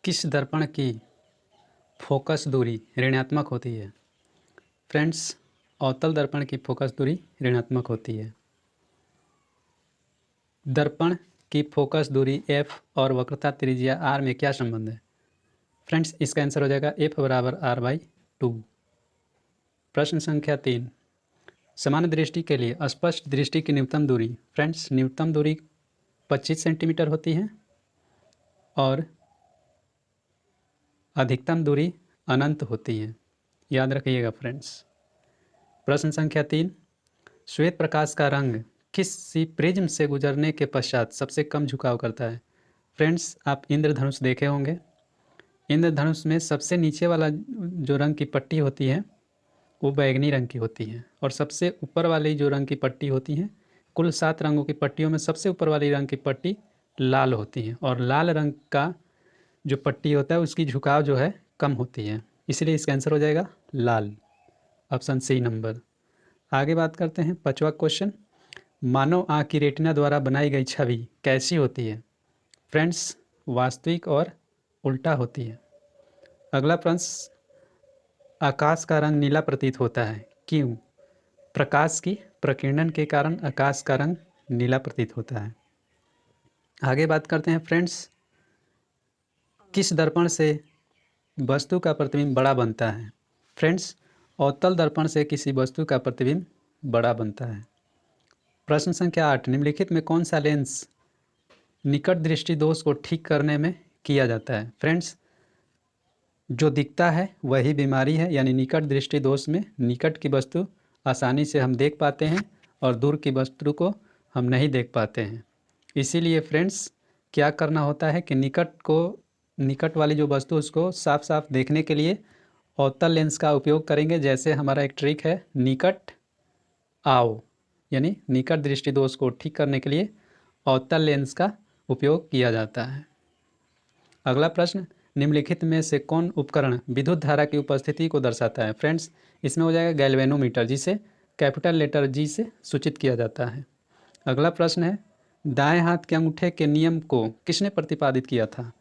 किस दर्पण की फोकस दूरी ऋणात्मक होती है? फ्रेंड्स, अवतल दर्पण की फोकस दूरी ऋणात्मक होती है। दर्पण की फोकस दूरी f और वक्रता त्रिज्या r में क्या संबंध है? फ्रेंड्स, इसका आंसर हो जाएगा f बराबर r/2। प्रश्न संख्या 3, सामान्य दृष्टि के लिए स्पष्ट दृष्टि की न्यूनतम दूरी। फ्रेंड्स, न्यूनतम दूरी 25 सेंटीमीटर होती है और अधिकतम दूरी अनंत होती है, याद रखिएगा फ्रेंड्स। प्रश्न संख्या 3, श्वेत प्रकाश का रंग किसी प्रिज्म से गुजरने के पश्चात सबसे कम झुकाव करता है? फ्रेंड्स, आप इंद्रधनुष देखे होंगे। इंद्रधनुष में सबसे नीचे वाला जो रंग की पट्टी होती है वो बैंगनी रंग की होती है और सबसे ऊपर वाली जो रंग की पट्टी होती है, कुल 7 रंगों की पट्टियों में सबसे ऊपर वाली रंग की पट्टी लाल होती है और लाल रंग का जो पट्टी होता है उसकी झुकाव जो है कम होती है, इसलिए इसका आंसर हो जाएगा लाल, ऑप्शन सी नंबर। आगे बात करते हैं 5वां क्वेश्चन, मानव आँख की रेटिना द्वारा बनाई गई छवि कैसी होती है? फ्रेंड्स, वास्तविक और उल्टा होती है। अगला प्रश्न, आकाश का रंग नीला प्रतीत होता है, क्यों? प्रकाश की प्रकीर्णन के कारण आकाश का रंग नीला प्रतीत होता है। आगे बात करते हैं फ्रेंड्स, किस दर्पण से वस्तु का प्रतिबिंब बड़ा बनता है? फ्रेंड्स, अवतल दर्पण से किसी वस्तु का प्रतिबिंब बड़ा बनता है। प्रश्न संख्या 8, निम्नलिखित में कौन सा लेंस निकट दृष्टि दोष को ठीक करने में किया जाता है? फ्रेंड्स, जो दिखता है वही बीमारी है, यानी निकट दृष्टि दोष में निकट की वस्तु आसानी से हम देख पाते हैं और दूर की वस्तु को हम नहीं देख पाते हैं। इसीलिए फ्रेंड्स, क्या करना होता है कि निकट वाली जो वस्तु उसको साफ साफ देखने के लिए अवतल लेंस का उपयोग करेंगे। जैसे हमारा एक ट्रिक है निकट आओ, यानी निकट दृष्टि दोष को ठीक करने के लिए अवतल लेंस का उपयोग किया जाता है। अगला प्रश्न, निम्नलिखित में से कौन उपकरण विद्युत धारा की उपस्थिति को दर्शाता है? फ्रेंड्स, इसमें हो जाएगा गैल्वेनोमीटर, जिसे कैपिटल लेटर G से सूचित किया जाता है। अगला प्रश्न है, दाएं हाथ के अंगूठे के नियम को किसने प्रतिपादित किया था?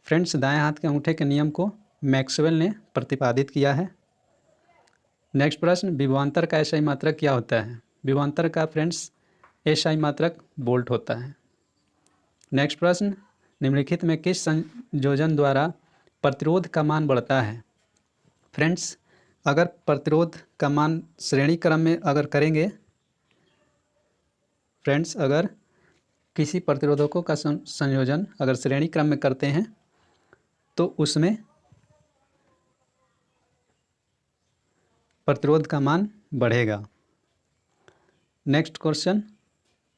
फ्रेंड्स, दाएं हाथ के अंगूठे के नियम को मैक्सवेल ने प्रतिपादित किया है। नेक्स्ट प्रश्न, विभवांतर का एसआई मात्रक क्या होता है? विभवांतर का फ्रेंड्स एसआई मात्रक वोल्ट होता है। नेक्स्ट प्रश्न, निम्नलिखित में किस संयोजन द्वारा प्रतिरोध का मान बढ़ता है? फ्रेंड्स, अगर प्रतिरोध का मान श्रेणी क्रम में अगर करेंगे, फ्रेंड्स अगर किसी प्रतिरोधकों का संयोजन अगर श्रेणी क्रम में करते हैं तो उसमें प्रतिरोध का मान बढ़ेगा। नेक्स्ट क्वेश्चन,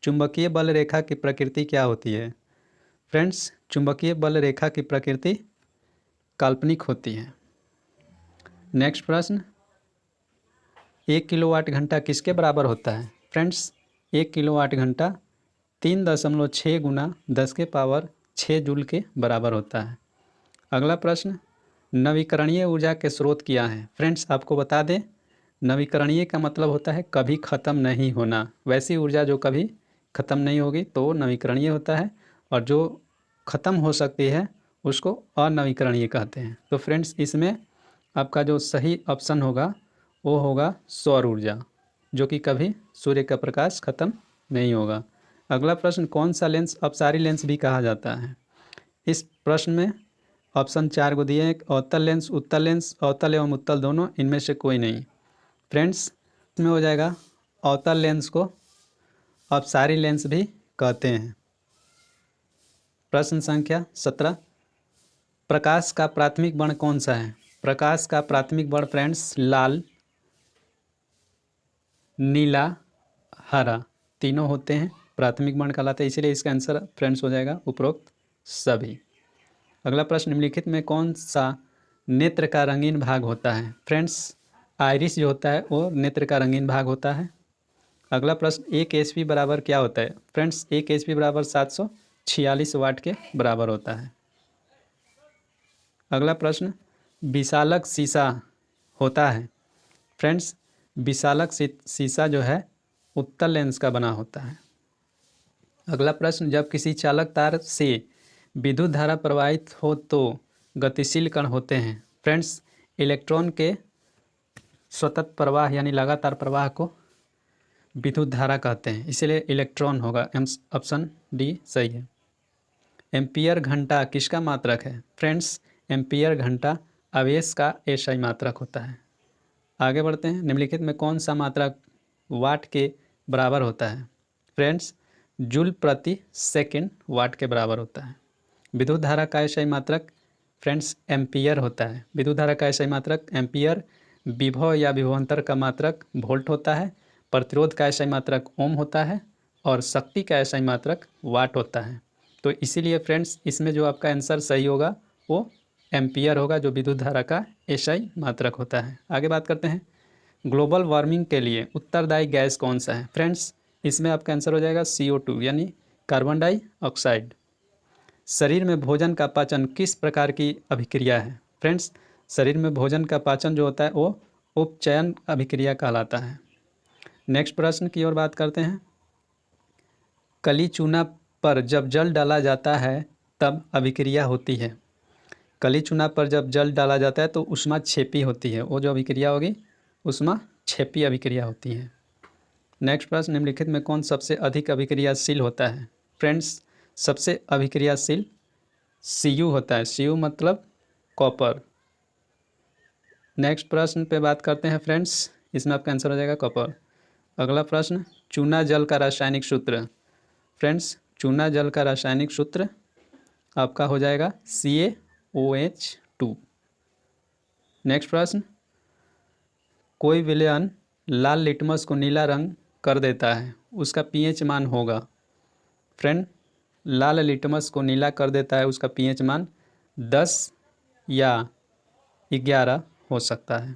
चुंबकीय बल रेखा की प्रकृति क्या होती है? फ्रेंड्स, चुंबकीय बल रेखा की प्रकृति काल्पनिक होती है। नेक्स्ट प्रश्न, 1 किलोवाट घंटा किसके बराबर होता है? फ्रेंड्स, 1 किलोवाट घंटा 3.6 गुना 10⁻6 जूल के बराबर होता है। अगला प्रश्न, नवीकरणीय ऊर्जा के स्रोत क्या हैं? फ्रेंड्स, आपको बता दें, नवीकरणीय का मतलब होता है कभी ख़त्म नहीं होना। वैसी ऊर्जा जो कभी ख़त्म नहीं होगी तो नवीकरणीय होता है, और जो ख़त्म हो सकती है उसको अनवीकरणीय कहते हैं। तो फ्रेंड्स, इसमें आपका जो सही ऑप्शन होगा वो होगा सौर ऊर्जा, जो कि कभी सूर्य का प्रकाश ख़त्म नहीं होगा। अगला प्रश्न, कौन सा लेंस अपसारी लेंस भी कहा जाता है? इस प्रश्न में ऑप्शन 4 को दिए हैं, अवतल लेंस, उत्तल लेंस, अवतल एवं उत्तल दोनों, इनमें से कोई नहीं। फ्रेंड्स, इसमें हो जाएगा अवतल लेंस को अपसारी लेंस भी कहते हैं। प्रश्न संख्या 17, प्रकाश का प्राथमिक वर्ण कौन सा है? प्रकाश का प्राथमिक वर्ण फ्रेंड्स लाल, नीला, हरा तीनों होते हैं, प्राथमिक वर्ण कहलाते हैं, इसीलिए इसका आंसर फ्रेंड्स हो जाएगा उपरोक्त सभी। अगला प्रश्न, निम्नलिखित में कौन सा नेत्र का रंगीन भाग होता है? फ्रेंड्स, आइरिस जो होता है वो नेत्र का रंगीन भाग होता है। अगला प्रश्न, 1 एचपी बराबर क्या होता है? फ्रेंड्स, 1 एचपी बराबर 746 वाट के बराबर होता है। अगला प्रश्न, विशालक शीशा होता है? फ्रेंड्स, विशालक शीशा जो है उत्तल लेंस का बना होता है। अगला प्रश्न, जब किसी चालक तार से विद्युत धारा प्रवाहित हो तो गतिशील कण होते हैं? फ्रेंड्स, इलेक्ट्रॉन के सतत प्रवाह यानी लगातार प्रवाह को विद्युत धारा कहते हैं, इसीलिए इलेक्ट्रॉन होगा। ऑप्शन डी सही है। एम्पियर घंटा किसका मात्रक है? फ्रेंड्स, एम्पियर घंटा आवेश का एसआई मात्रक होता है। आगे बढ़ते हैं। निम्नलिखित में कौन सा मात्रक वाट के बराबर होता है? फ्रेंड्स, जूल प्रति सेकंड वाट के बराबर होता है। विद्युत धारा का एसआई मात्रक फ्रेंड्स एम्पियर होता है। विद्युत धारा का एसआई मात्रक एम्पियर। विभव या विभवांतर का मात्रक वोल्ट होता है। प्रतिरोध का एसआई मात्रक ओम होता है और शक्ति का एसआई मात्रक वाट होता है। तो इसीलिए फ्रेंड्स इसमें जो आपका आंसर सही होगा वो एम्पियर होगा, जो विद्युत धारा का एसआई मात्रक होता है। आगे बात करते हैं। ग्लोबल वार्मिंग के लिए उत्तरदायी गैस कौन सा है? फ्रेंड्स, इसमें आपका आंसर हो जाएगा CO2 यानी कार्बन डाइऑक्साइड। शरीर में भोजन का पाचन किस प्रकार की अभिक्रिया है? फ्रेंड्स, शरीर में भोजन का पाचन जो होता है वो उपचयन अभिक्रिया कहलाता है। नेक्स्ट प्रश्न की ओर बात करते हैं। कली चूना पर जब जल डाला जाता है तब अभिक्रिया होती है। कली चूना पर जब जल डाला जाता है तो ऊष्मा क्षेपी होती है। वो जो अभिक्रिया होगी ऊष्मा क्षेपी अभिक्रिया होती है। नेक्स्ट प्रश्न, निम्नलिखित में कौन सबसे अधिक अभिक्रियाशील होता है? फ्रेंड्स, सबसे अभिक्रियाशील Cu होता है। Cu मतलब कॉपर। नेक्स्ट प्रश्न पे बात करते हैं फ्रेंड्स, इसमें आपका आंसर हो जाएगा कॉपर। अगला प्रश्न, चूना जल का रासायनिक सूत्र। फ्रेंड्स, चूना जल का रासायनिक सूत्र आपका हो जाएगा CaOH2। नेक्स्ट प्रश्न, कोई विलयन लाल लिटमस को नीला रंग कर देता है, उसका pH मान होगा। फ्रेंड, लाल लिटमस को नीला कर देता है, उसका pH मान 10 या 11 हो सकता है।